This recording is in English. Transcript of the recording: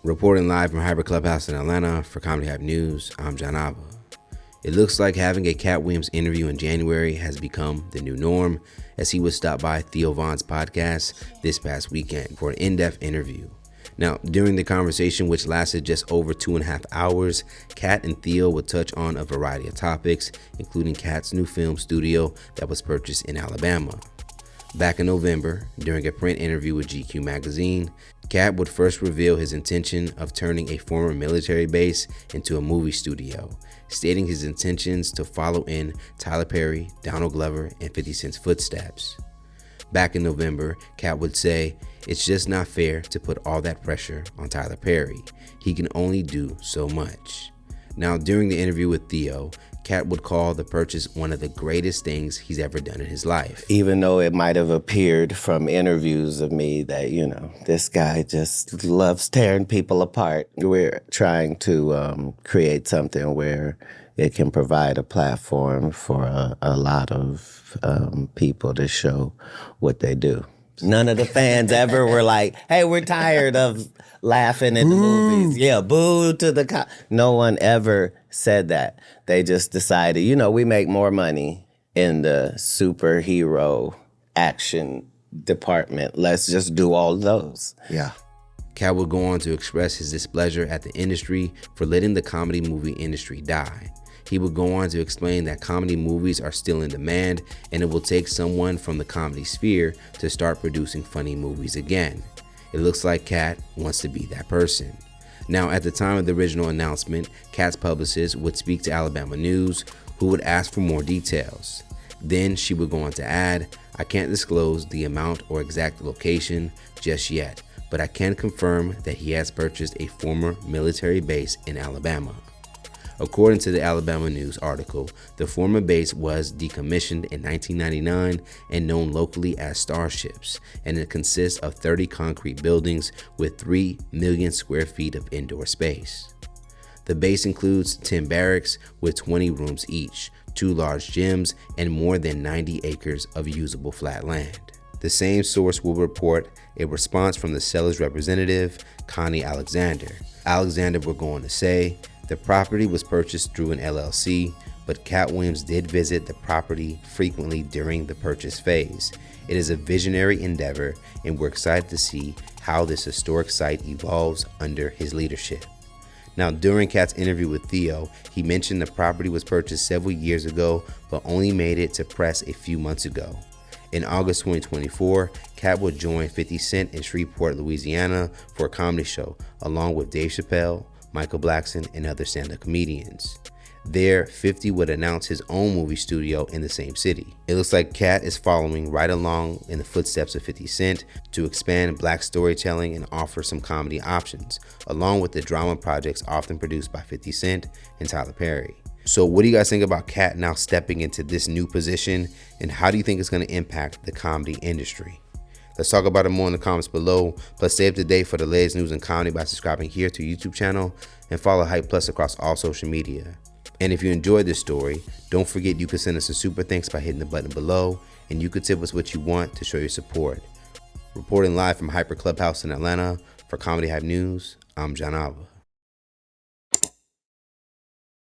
Reporting live from Hyper Clubhouse in Atlanta for Comedy Hype News, I'm John Ava. It looks like having a Katt Williams interview in January has become the new norm, as he would stop by Theo Von's podcast this past weekend for an in-depth interview. Now, during the conversation, which lasted just over 2.5 hours, Katt and Theo would touch on a variety of topics, including Katt's new film studio that was purchased in Alabama. Back in November, during a print interview with GQ magazine, Katt would first reveal his intention of turning a former military base into a movie studio, stating his intentions to follow in Tyler Perry, Donald Glover, and 50 Cent's footsteps. Back in November, Katt would say, "It's just not fair to put all that pressure on Tyler Perry. He can only do so much." Now, during the interview with Theo, Katt would call the purchase one of the greatest things he's ever done in his life. Even though it might have appeared from interviews of me that, this guy just loves tearing people apart, we're trying to create something where it can provide a platform for a lot of people to show what they do. None of the fans ever were like, "Hey, we're tired of laughing at the movies." Yeah, boo to the No one ever said that. They just decided, we make more money in the superhero action department. Let's just do all those. Yeah. Katt would go on to express his displeasure at the industry for letting the comedy movie industry die. He would go on to explain that comedy movies are still in demand, and it will take someone from the comedy sphere to start producing funny movies again. It looks like Katt wants to be that person. Now, at the time of the original announcement, Katt's publicist would speak to Alabama News, who would ask for more details. Then she would go on to add, "I can't disclose the amount or exact location just yet, but I can confirm that he has purchased a former military base in Alabama." According to the Alabama News article, the former base was decommissioned in 1999 and known locally as Starships, and it consists of 30 concrete buildings with 3 million square feet of indoor space. The base includes 10 barracks with 20 rooms each, 2 large gyms, and more than 90 acres of usable flat land. The same source will report a response from the seller's representative, Connie Alexander. Alexander will go on to say, "The property was purchased through an LLC, but Katt Williams did visit the property frequently during the purchase phase. It is a visionary endeavor, and we're excited to see how this historic site evolves under his leadership." Now, during Katt's interview with Theo, he mentioned the property was purchased several years ago, but only made it to press a few months ago. In August 2024, Katt would join 50 Cent in Shreveport, Louisiana for a comedy show, along with Dave Chappelle, Michael Blackson, and other stand-up comedians. There, 50 would announce his own movie studio in the same city. It looks like Katt is following right along in the footsteps of 50 Cent to expand black storytelling and offer some comedy options, along with the drama projects often produced by 50 Cent and Tyler Perry. So what do you guys think about Katt now stepping into this new position, and how do you think it's going to impact the comedy industry? Let's talk about it more in the comments below. Plus, stay up to date for the latest news and comedy by subscribing here to YouTube channel and follow Hype Plus across all social media. And if you enjoyed this story, don't forget you can send us a super thanks by hitting the button below, and you could tip us what you want to show your support. Reporting live from Hyper Clubhouse in Atlanta for Comedy Hype News, I'm John Ava.